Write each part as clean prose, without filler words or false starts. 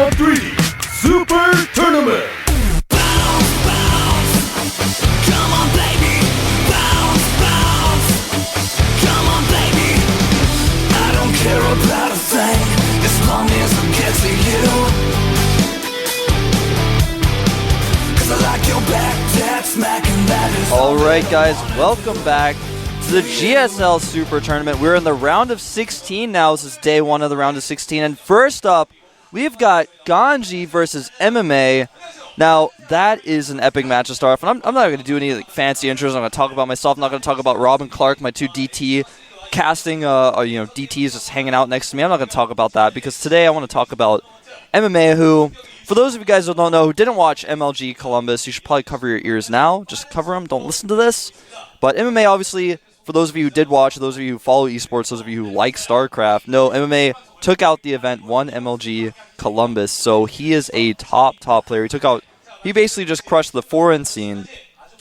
Round 3 Super Tournament. Bounce, bounce. Come on, baby. Bounce, bounce. Come on, baby. I don't care about a thing as long as I get to you. 'Cause I like your back, that smack, and that is all right, guys, welcome back to the GSL Super Tournament. We're in the round of 16 now. This is day one of the round of 16. And first up, we've got GanZI versus MMA. Now, that is an epic match to start off. And I'm not going to do any fancy intros. I'm going to talk about myself. I'm not going to talk about Rob and Clark, my two DT casting, DTs just hanging out next to me. I'm not going to talk about that because today I want to talk about MMA, who, for those of you guys who don't know, who didn't watch MLG Columbus, you should probably cover your ears now. Just cover them. Don't listen to this. But MMA, obviously, for those of you who did watch, those of you who follow esports, those of you who like StarCraft, no, MMA took out the event, won MLG Columbus. So he is a top player. He basically just crushed the foreign scene.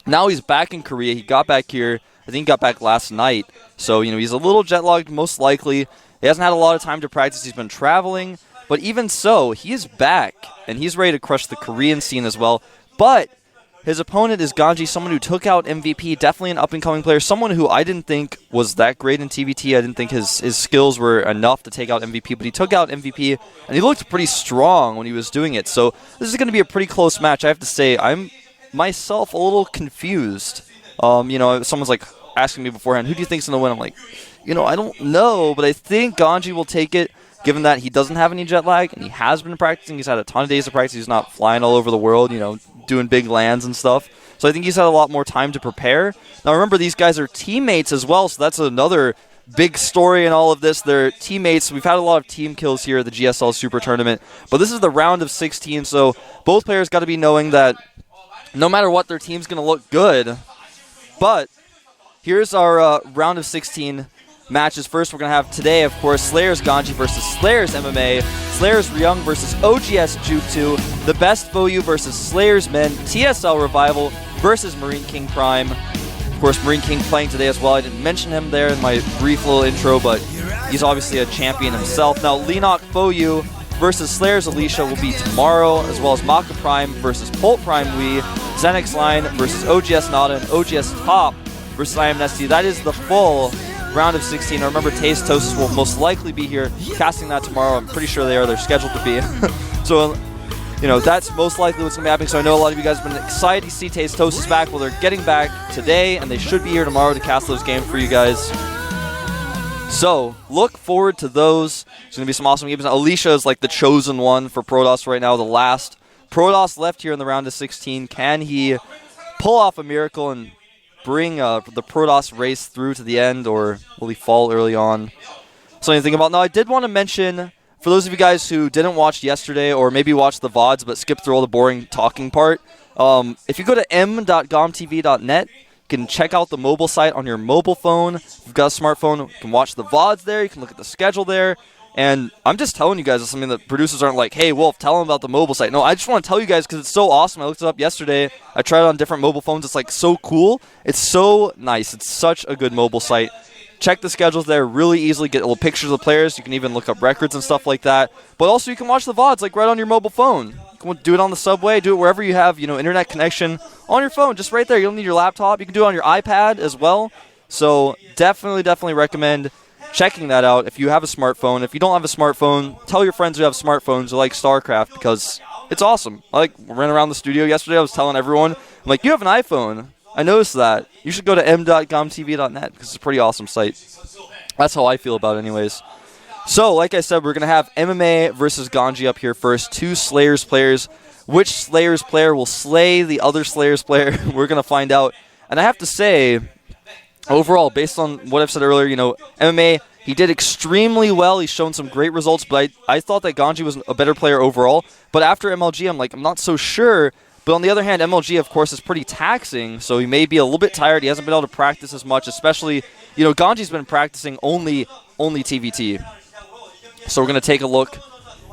Now he's back in Korea. He got back here. I think he got back last night. So, he's a little jet lagged, most likely. He hasn't had a lot of time to practice. He's been traveling. But even so, he is back, and he's ready to crush the Korean scene as well. But his opponent is GanZI, someone who took out MVP, definitely an up-and-coming player, someone who I didn't think was that great in TVT. I didn't think his skills were enough to take out MVP, but he took out MVP, and he looked pretty strong when he was doing it. So this is going to be a pretty close match. I have to say, I'm myself a little confused. Someone's like asking me beforehand, who do you think's going to win? I'm like, I don't know, but I think GanZI will take it, given that he doesn't have any jet lag, and he has been practicing. He's had a ton of days of practice. He's not flying all over the world, doing big lands and stuff. So I think he's had a lot more time to prepare. Now remember, these guys are teammates as well, so that's another big story in all of this. They're teammates. We've had a lot of team kills here at the GSL Super Tournament, but this is the round of 16, so both players got to be knowing that no matter what, their team's going to look good. But here's our round of 16 matches. First, we're going to have today, of course, Slayers GanZI versus Slayers MMA, Slayers Ryung versus OGS Juke 2, The Best Foyu versus Slayers Men, TSL Revival versus Marine King Prime. Of course, Marine King playing today as well. I didn't mention him there in my brief little intro, but he's obviously a champion himself. Now, Lenok Foyu versus Slayers Alicia will be tomorrow, as well as Maka Prime versus Polt Prime Wii, Zenix Line versus OGS Nada, and OGS Top versus IMNST. That is the full round of 16. Now remember, Tastosis will most likely be here casting that tomorrow. I'm pretty sure they are. They're scheduled to be. So, that's most likely what's going to be happening. So I know a lot of you guys have been excited to see Tastosis back. Well, they're getting back today, and they should be here tomorrow to cast those games for you guys. So look forward to those. There's going to be some awesome games. Now, Alicia is like the chosen one for Protoss right now. The last Protoss left here in the round of 16. Can he pull off a miracle and bring the Protoss race through to the end, or will he fall early on? Something to think about. Now, I did want to mention, for those of you guys who didn't watch yesterday, or maybe watched the VODs but skipped through all the boring talking part, if you go to m.gomtv.net, you can check out the mobile site on your mobile phone. If you've got a smartphone, you can watch the VODs there, you can look at the schedule there. And I'm just telling you guys, it's something that producers aren't like, hey, Wolf, tell them about the mobile site. No, I just want to tell you guys because it's so awesome. I looked it up yesterday. I tried it on different mobile phones. It's like so cool. It's so nice. It's such a good mobile site. Check the schedules there really easily. Get little pictures of the players. You can even look up records and stuff like that. But also you can watch the VODs like right on your mobile phone. You can do it on the subway. Do it wherever you have internet connection on your phone. Just right there. You don't need your laptop. You can do it on your iPad as well. So definitely recommend checking that out if you have a smartphone. If you don't have a smartphone, tell your friends who have smartphones who like StarCraft because it's awesome. I ran around the studio yesterday. I was telling everyone, I'm like, you have an iPhone. I noticed that. You should go to m.gomtv.net because it's a pretty awesome site. That's how I feel about it anyways. So, like I said, we're going to have MMA versus GanZI up here first. Two Slayers players. Which Slayers player will slay the other Slayers player? We're going to find out. And I have to say, overall, based on what I've said earlier, MMA, he did extremely well. He's shown some great results, but I thought that GanZI was a better player overall. But after MLG, I'm not so sure. But on the other hand, MLG, of course, is pretty taxing, so he may be a little bit tired. He hasn't been able to practice as much, especially, GanZI's been practicing only TVT. So we're going to take a look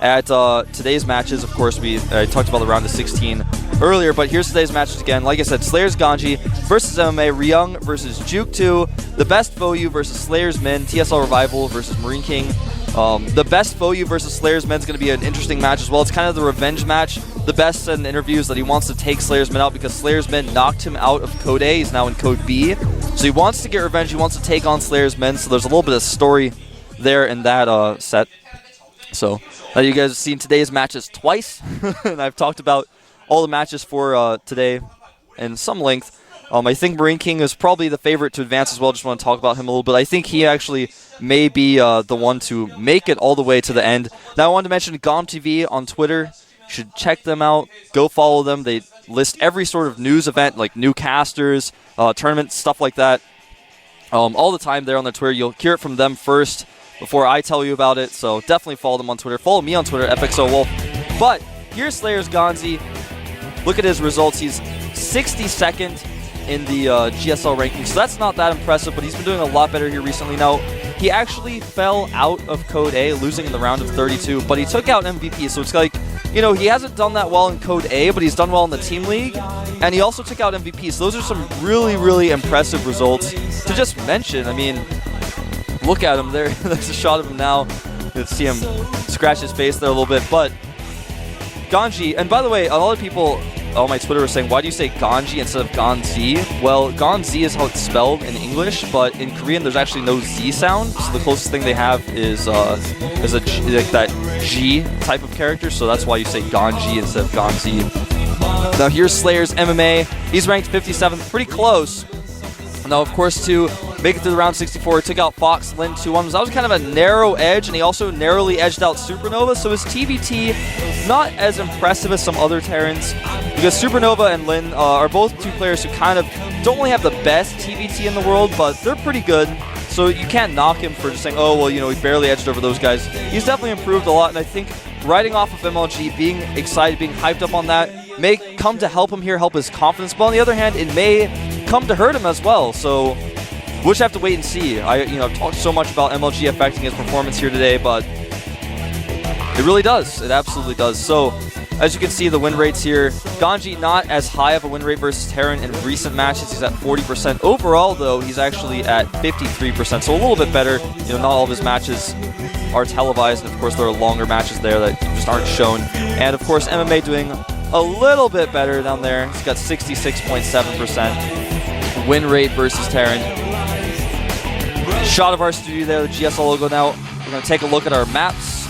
at today's matches. Of course, I talked about the round of 16 earlier, but here's today's matches again. Like I said, Slayers GanZI versus MMA, Ryung versus Juke 2, The Best Foyu versus Slayers Men, TSL Revival versus Marine King The Best Foyu versus Slayer's Men is going to be an interesting match as well. It's kind of the revenge match. The Best said in interviews that he wants to take Slayer's Men out because Slayer's Men knocked him out of Code A. He's now in Code B. So he wants to get revenge. He wants to take on Slayer's Men. So there's a little bit of story there in that set. So now you guys have seen today's matches twice. And I've talked about all the matches for today in some length. I think Marine King is probably the favorite to advance as well. Just want to talk about him a little bit. I think he actually may be the one to make it all the way to the end. Now I wanted to mention GanZI on Twitter. You should check them out. Go follow them. They list every sort of news event, like new casters, tournaments, stuff like that. All the time there on their Twitter. You'll hear it from them first before I tell you about it. So definitely follow them on Twitter. Follow me on Twitter, FXOWolf. But here's Slayer's GanZI. Look at his results. He's 62nd in the GSL ranking, so that's not that impressive, but he's been doing a lot better here recently. Now, he actually fell out of Code A, losing in the round of 32, but he took out MVP, so it's like, you know, he hasn't done that well in Code A, but he's done well in the Team League, and he also took out MVP, so those are some really, really impressive results to just mention. I mean, look at him there. There's a shot of him now. You can see him scratch his face there a little bit, but GanZI, and by the way, a lot of people on my Twitter were saying, why do you say GanZI instead of GanZI? Well, GanZI is how it's spelled in English, but in Korean there's actually no Z sound, so the closest thing they have is a G, like that G type of character, so that's why you say GanZI instead of GanZI. Now here's Slayer's MMA. He's ranked 57th, pretty close. Now, of course, to make it to the round 64, he took out Fox Lin 2-1. That was kind of a narrow edge, and he also narrowly edged out Supernova, so his TVT not as impressive as some other Terrans, because Supernova and Lin are both two players who kind of don't really have the best TVT in the world, but they're pretty good, so you can't knock him for just saying, oh, well, you know, he barely edged over those guys. He's definitely improved a lot, and I think riding off of MLG, being excited, being hyped up on that, may come to help him here, help his confidence, but on the other hand, it may come to hurt him as well, so we'll just have to wait and see. I've talked so much about MLG affecting his performance here today, but it really does. It absolutely does. So, as you can see, the win rates here, GanZI not as high of a win rate versus Terran in recent matches. He's at 40%. Overall, though, he's actually at 53%, so a little bit better. You know, not all of his matches are televised, and of course, there are longer matches there that just aren't shown. And of course, MMA doing a little bit better down there. He's got 66.7%. Win rate versus Terran. Shot of our studio there, the GSL logo. Now we're going to take a look at our maps.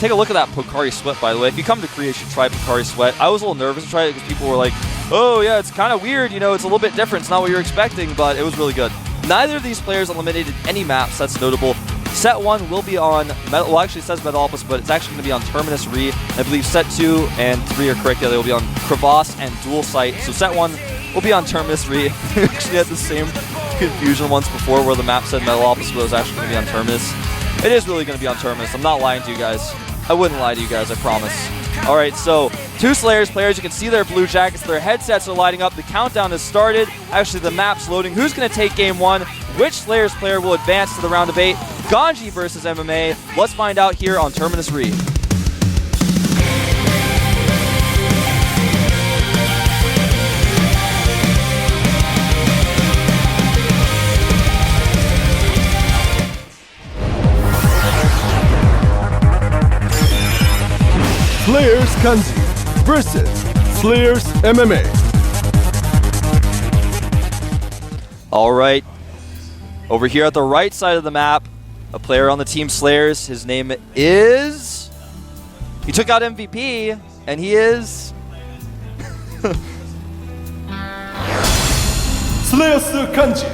Take a look at that Pocari Sweat, by the way. If you come to Korea, you should try Pocari Sweat. I was a little nervous to try it because people were like, oh yeah, it's kind of weird, you know, it's a little bit different. It's not what you're expecting, but it was really good. Neither of these players eliminated any maps. That's notable. Set 1 will be on, well, actually it says Metalopolis, but it's actually going to be on Terminus Re. I believe Set 2 and 3 are correct. Yeah, they will be on Crevasse and Dual Sight. So Set 1 will be on Terminus Re. We actually had the same confusion once before where the map said Metalopolis, but it was actually going to be on Terminus. It is really going to be on Terminus. I'm not lying to you guys. I wouldn't lie to you guys, I promise. Alright, so two Slayers players. You can see their blue jackets. Their headsets are lighting up. The countdown has started. Actually, the map's loading. Who's going to take game 1? Which Slayers player will advance to the round of 8? GanZI versus MMA. Let's find out here on Terminus Re. Slayers GanZI versus Slayers MMA. All right. Over here at the right side of the map, a player on the team Slayers. His name is... He took out MVP, and he is... Slayers GanZI.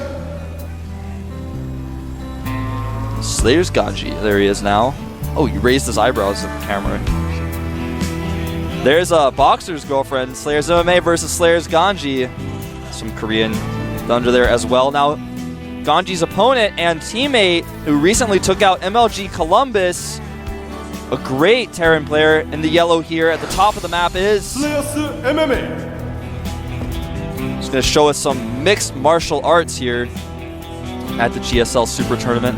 Slayers GanZI. There he is now. Oh, you raised his eyebrows at the camera. There's a Boxer's girlfriend. Slayers MMA versus Slayers GanZI. Some Korean thunder there as well. Now, GanZi's opponent and teammate who recently took out MLG Columbus, a great Terran player in the yellow here at the top of the map is... Slayers MMA. He's going to show us some mixed martial arts here at the GSL Super Tournament,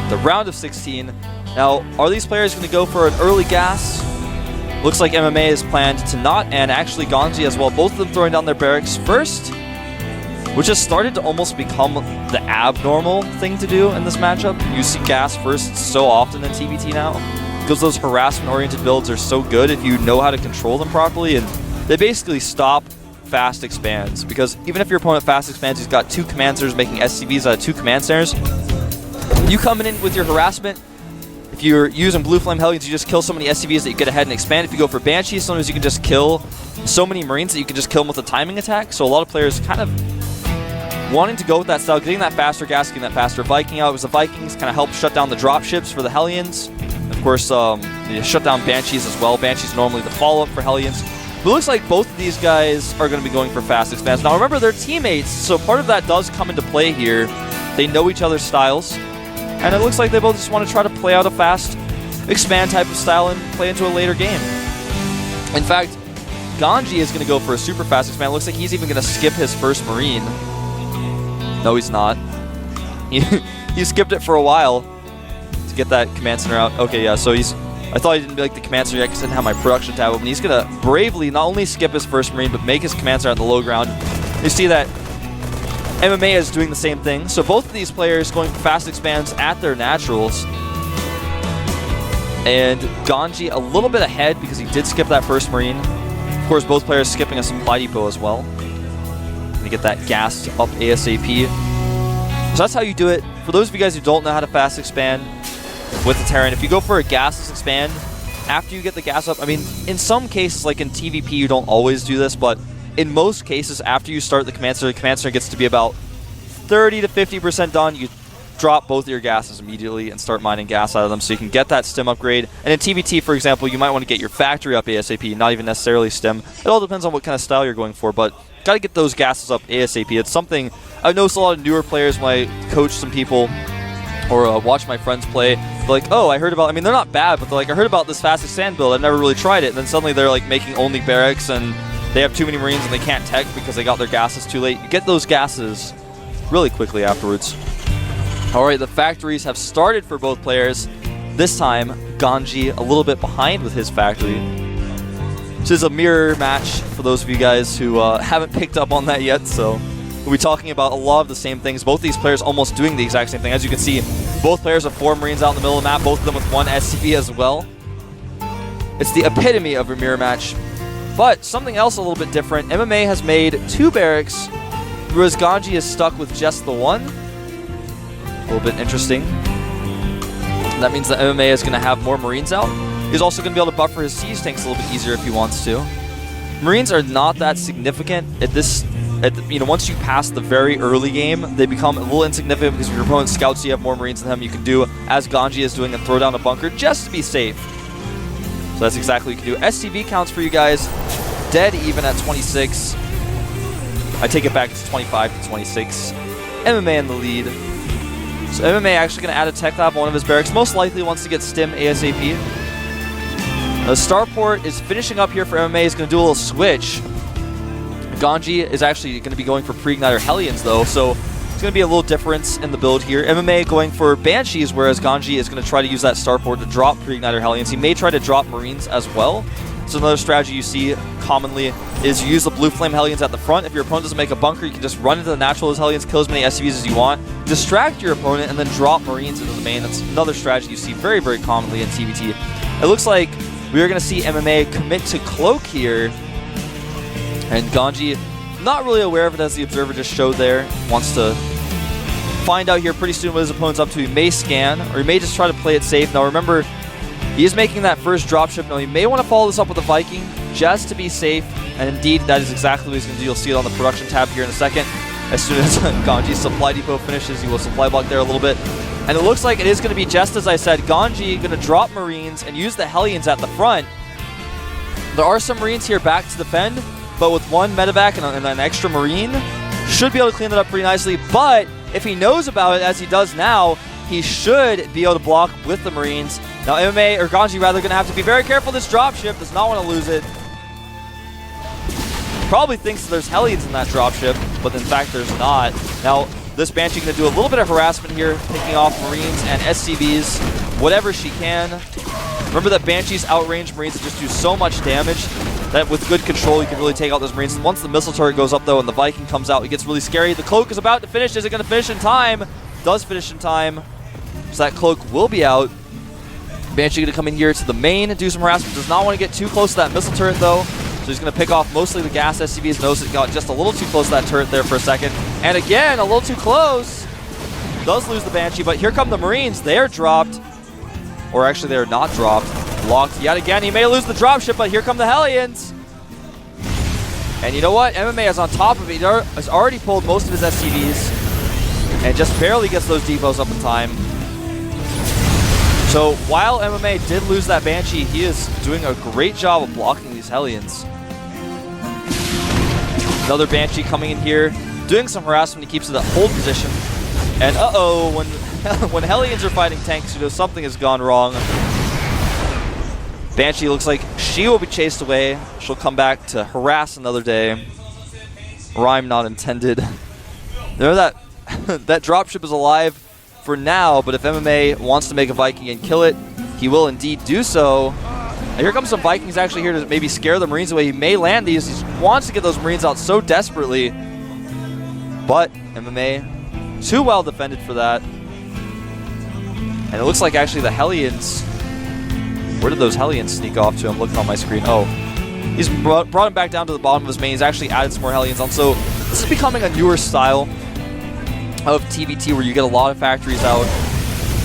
the round of 16. Now, are these players going to go for an early gas? Looks like MMA is planned to not, and actually GanZI as well. Both of them throwing down their barracks first. which has started to almost become the abnormal thing to do in this matchup. You see gas first so often in TBT now, because those harassment-oriented builds are so good if you know how to control them properly, and they basically stop fast expands, because even if your opponent fast expands, he's got 2 command centers making SCVs out of 2 command centers. You coming in with your harassment, if you're using Blue Flame Hellions, you just kill so many SCVs that you get ahead and expand. If you go for Banshee, sometimes you can just kill so many Marines that you can just kill them with a timing attack. So a lot of players kind of wanting to go with that style, getting that faster gas, getting that faster Viking out, because the Vikings kind of help shut down the drop ships for the Hellions. Of course, you shut down Banshees as well. Banshees normally the follow-up for Hellions. But it looks like both of these guys are going to be going for fast expands. Now remember, they're teammates, so part of that does come into play here. They know each other's styles, and it looks like they both just want to try to play out a fast expand type of style and play into a later game. In fact, GanZI is going to go for a super fast expand. It looks like he's even going to skip his first Marine. No, he's not. He skipped it for a while to get that command center out. Okay, yeah, so I thought he didn't like the command center yet because I didn't have my production tab open. He's going to bravely not only skip his first Marine, but make his command center on the low ground. You see that MMA is doing the same thing. So both of these players going for fast expands at their naturals. And GanZI a little bit ahead because he did skip that first Marine. Of course, both players skipping a supply depot as well. Gonna get that gas up ASAP. So that's how you do it. For those of you guys who don't know how to fast expand with the Terran, if you go for a gasless expand, after you get the gas up, I mean, in some cases, like in TVP, you don't always do this, but in most cases, after you start the command center gets to be about 30 to 50% done. You drop both of your gases immediately and start mining gas out of them so you can get that stim upgrade. And in TBT, for example, you might want to get your factory up ASAP, not even necessarily stim. It all depends on what kind of style you're going for, but got to get those gases up ASAP. It's something I've noticed a lot of newer players when I coach some people or watch my friends play. They're like, oh, I heard about, I mean, they're not bad, but they're like, I heard about this fast expand build. I've never really tried it. And then suddenly they're like making only barracks and they have too many Marines and they can't tech because they got their gases too late. You get those gases really quickly afterwards. All right, the factories have started for both players. This time, GanZI a little bit behind with his factory. This is a mirror match for those of you guys who haven't picked up on that yet, so we'll be talking about a lot of the same things. Both these players almost doing the exact same thing. As you can see, both players have 4 Marines out in the middle of the map, both of them with 1 SCV as well. It's the epitome of a mirror match. But something else a little bit different. MMA has made 2 barracks, whereas GanZI is stuck with just the 1. A little bit interesting. That means that MMA is going to have more Marines out. He's also going to be able to buffer his siege tanks a little bit easier if he wants to. Marines are not that significant at this. Once you pass the very early game, they become a little insignificant because if your opponent scouts, you have more Marines than him. You can do as GanZI is doing and throw down a bunker just to be safe. So that's exactly what you can do. SCV counts for you guys dead even at 26. I take it back, it's 25 to 26. MMA in the lead. So MMA actually going to add a tech lab on one of his barracks. Most likely wants to get stim ASAP. The starport is finishing up here for MMA. He's going to do a little switch. GanZI is actually going to be going for pre-igniter Hellions though, so it's going to be a little difference in the build here. MMA going for Banshees, whereas GanZI is going to try to use that starport to drop pre-igniter Hellions. He may try to drop Marines as well. So another strategy you see commonly is you use the Blue Flame Hellions at the front. If your opponent doesn't make a bunker, you can just run into the natural as Hellions, kill as many SCVs as you want, distract your opponent, and then drop Marines into the main. That's another strategy you see very, very commonly in TBT. It looks like we are going to see MMA commit to Cloak here. And GanZI, not really aware of it as the observer just showed there, wants to find out here pretty soon what his opponent's up to. He may scan, or he may just try to play it safe. Now remember, he is making that first dropship. Now he may want to follow this up with a Viking just to be safe, and indeed that is exactly what he's going to do. You'll see it on the production tab here in a second. As soon as GanZI's supply depot finishes, he will supply block there a little bit. And it looks like it is going to be just as I said. GanZI going to drop Marines and use the Hellions at the front. There are some Marines here back to defend, but with 1 medevac and an extra Marine, should be able to clean it up pretty nicely. But if he knows about it, as he does now, he should be able to block with the Marines. Now MMA, or GanZI rather, going to have to be very careful. This dropship does not want to lose it. Probably thinks there's Hellions in that dropship, but in fact there's not. Now this Banshee going to do a little bit of harassment here, picking off Marines and SCVs, whatever she can. Remember that Banshees outrange Marines that just do so much damage. that with good control, you can really take out those Marines. Once the missile turret goes up, though, and the Viking comes out, it gets really scary. The Cloak is about to finish. Is it going to finish in time? Does finish in time. So that Cloak will be out. Banshee going to come in here to the main and do some harassment. Does not want to get too close to that missile turret, though. So he's going to pick off mostly the gas SCVs. Notice it got just a little too close to that turret there for a second. And again, a little too close. Does lose the Banshee, but here come the Marines. They are dropped. Or actually, they are not dropped. Blocked yet again. He may lose the dropship, but here come the Hellions. And you know what? MMA is on top of it. He has already pulled most of his SCVs and just barely gets those depots up in time. So while MMA did lose that Banshee, he is doing a great job of blocking these Hellions. Another Banshee coming in here, doing some harassment. He keeps it at hold position. And uh-oh, when Hellions are fighting tanks, you know something has gone wrong. Banshee looks like she will be chased away. She'll come back to harass another day. Rhyme not intended. There, that dropship is alive for now, but if MMA wants to make a Viking and kill it, he will indeed do so. And here comes some Vikings actually here to maybe scare the Marines away. He may land these. He wants to get those Marines out so desperately. But MMA, too well defended for that. And it looks like actually the Hellions... Where did those Hellions sneak off to? I'm looking on my screen. Oh, he's brought him back down to the bottom of his main. He's actually added some more Hellions on. So this is becoming a newer style of TVT where you get a lot of factories out.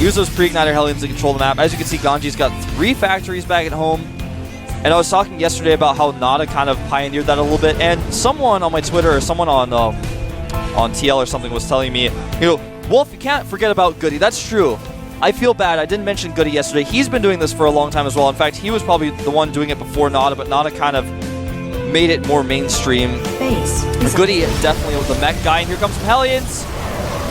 Use those pre-igniter Hellions to control the map. As you can see, GanZi's got 3 factories back at home. And I was talking yesterday about how Nada kind of pioneered that a little bit. And someone on my Twitter or someone on TL or something was telling me, you know, Wolf, you can't forget about Goody. That's true. I feel bad. I didn't mention Goody yesterday. He's been doing this for a long time as well. In fact, he was probably the one doing it before Nada, but Nada kind of made it more mainstream. Goody definitely was the mech guy. And here comes some Hellions.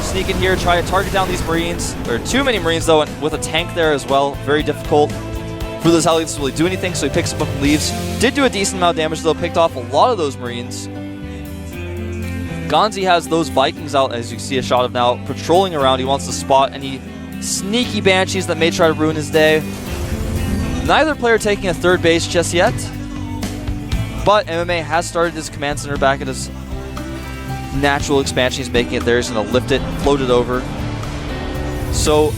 Sneak in here, try to target down these Marines. There are too many Marines, though, and with a tank there as well. Very difficult for those Hellions to really do anything, so he picks them up and leaves. Did do a decent amount of damage, though. Picked off a lot of those Marines. GanZI has those Vikings out, as you see a shot of now, patrolling around. He wants to spot any sneaky Banshees that may try to ruin his day. Neither player taking a third base just yet, but MMA has started his command center back at his natural expansion. He's making it there. He's going to lift it, float it over. So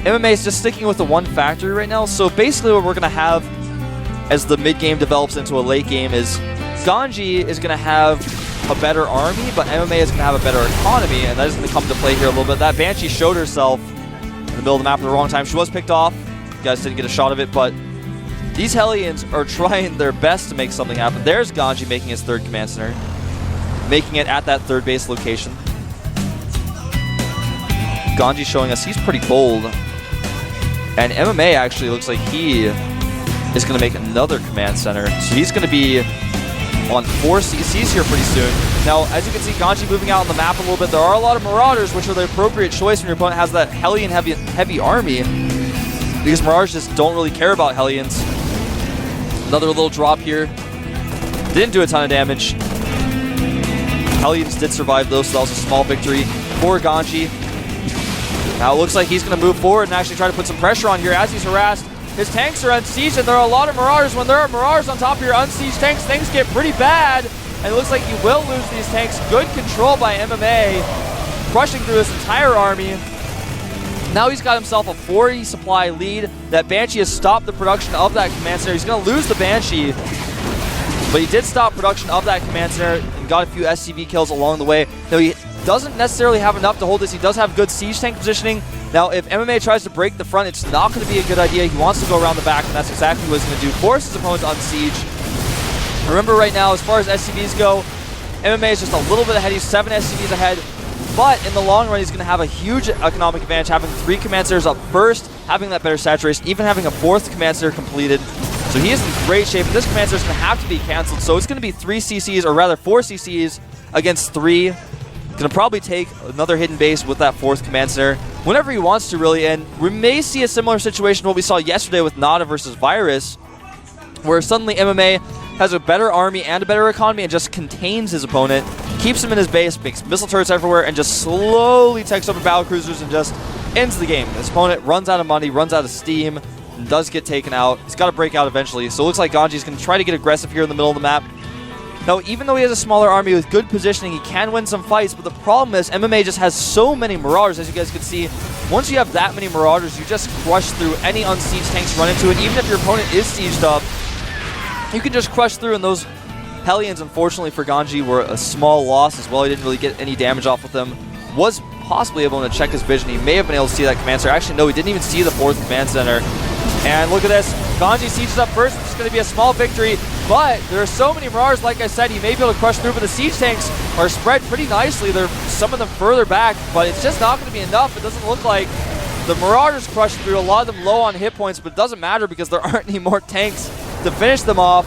MMA is just sticking with the one factory right now. So basically what we're going to have as the mid game develops into a late game is GanZI is going to have a better army, but MMA is going to have a better economy, and that is going to come to play here a little bit. That Banshee showed herself in the middle of the map at the wrong time. She was picked off. You guys didn't get a shot of it, but these Hellions are trying their best to make something happen. There's GanZI making his third command center, making it at that third base location. GanZI showing us he's pretty bold. And MMA actually looks like he is going to make another command center. So he's going to be on 4 CCs here pretty soon. Now, as you can see, GanZI moving out on the map a little bit. There are a lot of Marauders, which are the appropriate choice when your opponent has that Hellion heavy army, because Marauders just don't really care about Hellions. Another little drop here. Didn't do a ton of damage. Hellions did survive though, so that was a small victory for GanZI. Now it looks like he's going to move forward and actually try to put some pressure on here as he's harassed. His tanks are unsieged, and there are a lot of Marauders. When there are Marauders on top of your unsieged tanks, things get pretty bad. And it looks like he will lose these tanks. Good control by MMA, crushing through his entire army. Now he's got himself a 40 supply lead. That Banshee has stopped the production of that command center. He's going to lose the Banshee, but he did stop production of that command center and got a few SCV kills along the way. Now he doesn't necessarily have enough to hold this. He does have good siege tank positioning. Now if MMA tries to break the front, it's not going to be a good idea. He wants to go around the back, and that's exactly what he's going to do. Force his opponent to unsiege. Remember right now, as far as SCVs go, MMA is just a little bit ahead. He's 7 SCVs ahead. But in the long run, he's going to have a huge economic advantage, having 3 command centers up first, having that better saturation, even having a 4th command center completed. So he is in great shape, and this command center is going to have to be canceled. So it's going to be 3 CCs, or rather 4 CCs against 3. Going to probably take another hidden base with that 4th command center whenever he wants to, really. And we may see a similar situation to what we saw yesterday with Nada versus Virus, where suddenly MMA has a better army and a better economy and just contains his opponent, keeps him in his base, makes missile turrets everywhere, and just slowly takes over battle cruisers and just ends the game. His opponent runs out of money, runs out of steam, and does get taken out. He's got to break out eventually. So it looks like GanZi's going to try to get aggressive here in the middle of the map. Now, even though he has a smaller army with good positioning, he can win some fights, but the problem is MMA just has so many Marauders, as you guys can see. Once you have that many Marauders, you just crush through any unsieged tanks run into it. Even if your opponent is sieged up, you can just crush through, and those Hellions, unfortunately for GanZi, were a small loss as well. He didn't really get any damage off with them. Was possibly able to check his vision. He may have been able to see that command center. Actually, no, he didn't even see the 4th command center. And look at this. GanZi sieges up first. It's going to be a small victory, but there are so many Marauders, like I said, he may be able to crush through, but the siege tanks are spread pretty nicely. They're some of them further back, but it's just not going to be enough. It doesn't look like the Marauders crushed through, a lot of them low on hit points, but it doesn't matter because there aren't any more tanks to finish them off.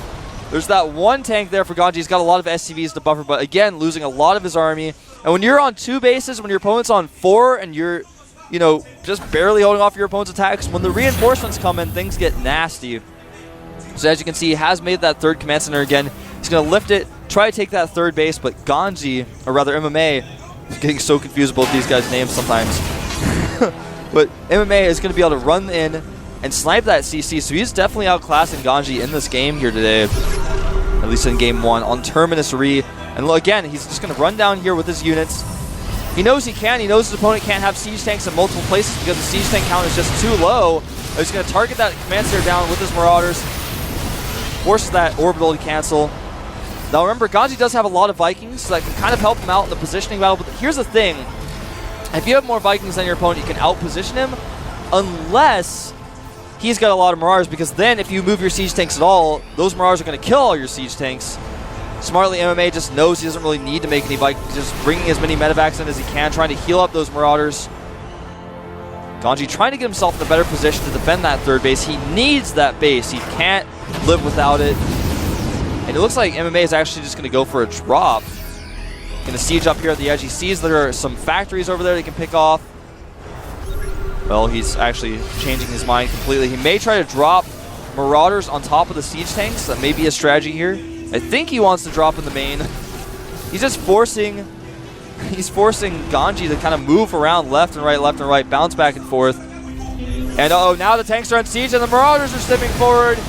There's that one tank there for GanZi. He's got a lot of SCVs to buffer, but again, losing a lot of his army. And when you're on 2 bases, when your opponent's on 4, and you're, you know, just barely holding off your opponent's attacks, when the reinforcements come in, things get nasty. So as you can see, he has made that 3rd command center again. He's going to lift it, try to take that 3rd base, but GanZi, or rather MMA, is getting so confused about these guys' names sometimes. But MMA is going to be able to run in and snipe that CC, so he's definitely outclassing GanZi in this game here today, at least in game 1, on Terminus Re. And again, he's just going to run down here with his units. He knows he can. He knows his opponent can't have siege tanks in multiple places because the siege tank count is just too low. He's going to target that command center down with his Marauders. Forces that orbital to cancel. Now remember, GanZi does have a lot of Vikings, so that can kind of help him out in the positioning battle. But here's the thing. If you have more Vikings than your opponent, you can out-position him, unless he's got a lot of Marauders, because then if you move your siege tanks at all, those Marauders are going to kill all your siege tanks. Smartly, MMA just knows he doesn't really need to make any Vikings, just bringing as many medevacs in as he can, trying to heal up those Marauders. GanZi trying to get himself in a better position to defend that 3rd base. He needs that base. He can't live without it. And it looks like MMA is actually just going to go for a drop. Going to siege up here at the edge. He sees there are some factories over there they can pick off. Well, he's actually changing his mind completely. He may try to drop Marauders on top of the siege tanks. That may be a strategy here. I think he wants to drop in the main. He's just forcing GanZi to kind of move around left and right, bounce back and forth. And uh-oh, now the tanks are on siege and the Marauders are stepping forward.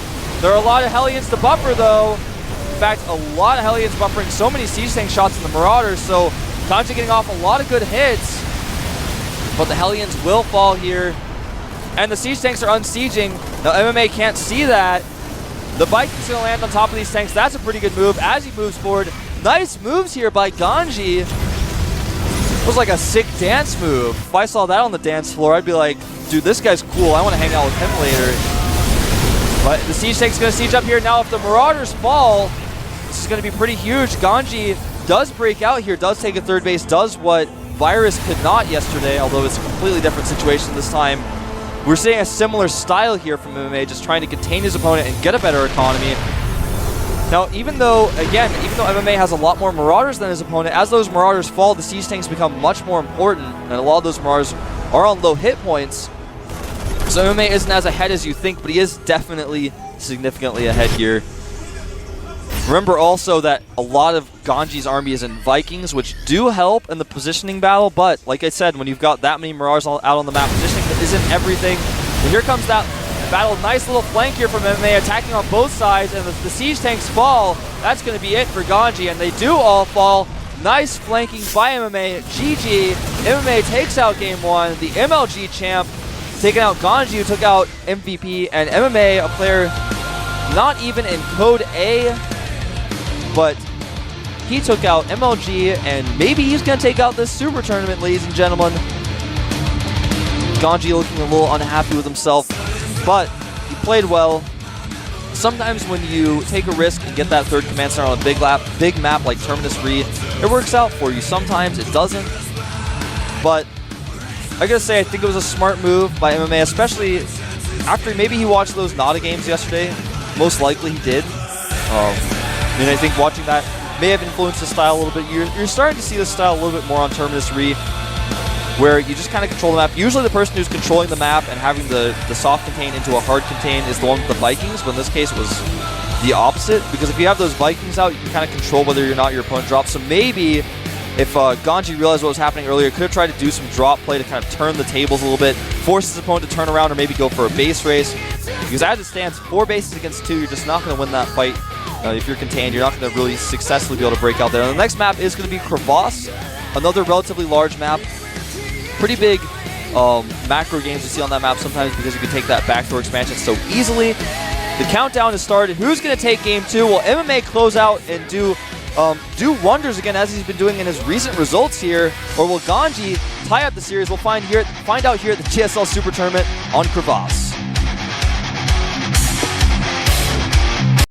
There are a lot of Hellions to buffer though. In fact, a lot of Hellions buffering so many siege tank shots in the Marauders, so GanZi getting off a lot of good hits. But the Hellions will fall here. And the siege tanks are unsieging. Now MMA can't see that. The Vikings going to land on top of these tanks. That's a pretty good move as he moves forward. Nice moves here by GanZi. It was like a sick dance move. If I saw that on the dance floor, I'd be like, dude, this guy's cool. I want to hang out with him later. But the siege tank's going to siege up here. Now, if the Marauders fall, this is going to be pretty huge. GanZi does break out here, does take a 3rd base, does what Virus could not yesterday, although it's a completely different situation this time. We're seeing a similar style here from MMA, just trying to contain his opponent and get a better economy. Now, even though MMA has a lot more Marauders than his opponent, as those Marauders fall, the siege tanks become much more important, and a lot of those Marauders are on low hit points. So MMA isn't as ahead as you think, but he is definitely significantly ahead here. Remember also that a lot of GanZi's army is in Vikings, which do help in the positioning battle, but like I said, when you've got that many Marauders out on the map, positioning isn't everything. And here comes that battle. Nice little flank here from MMA, attacking on both sides, and the siege tanks fall. That's going to be it for GanZi, and they do all fall. Nice flanking by MMA. GG. MMA takes out game 1. The MLG champ taking out GanZi, who took out MVP, and MMA, a player not even in Code A, but he took out MLG, and maybe he's going to take out this Super Tournament, ladies and gentlemen. GanZi looking a little unhappy with himself, but he played well. Sometimes when you take a risk and get that 3rd command center on a big map like Terminus Re, it works out for you. Sometimes it doesn't, but I gotta say, I think it was a smart move by MMA, especially after maybe he watched those Nada games yesterday. Most likely he did. And I think watching that may have influenced his style a little bit. You're starting to see this style a little bit more on Terminus Re, where you just kind of control the map. Usually the person who's controlling the map and having the soft contain into a hard contain is the one with the Vikings, but in this case it was the opposite, because if you have those Vikings out, you can kind of control whether or not your opponent drops. So maybe If GanZI realized what was happening earlier, could have tried to do some drop play to kind of turn the tables a little bit, force his opponent to turn around or maybe go for a base race. Because as it stands, 4 bases against 2, you're just not going to win that fight. If you're contained, you're not going to really successfully be able to break out there. And the next map is going to be Crevasse, another relatively large map. Pretty big macro games you see on that map sometimes because you can take that backdoor expansion so easily. The countdown has started. Who's going to take game 2? Will MMA close out and do wonders again as he's been doing in his recent results here, or will GanZI tie up the series? We'll find out here at the GSL Super Tournament on Crevasse.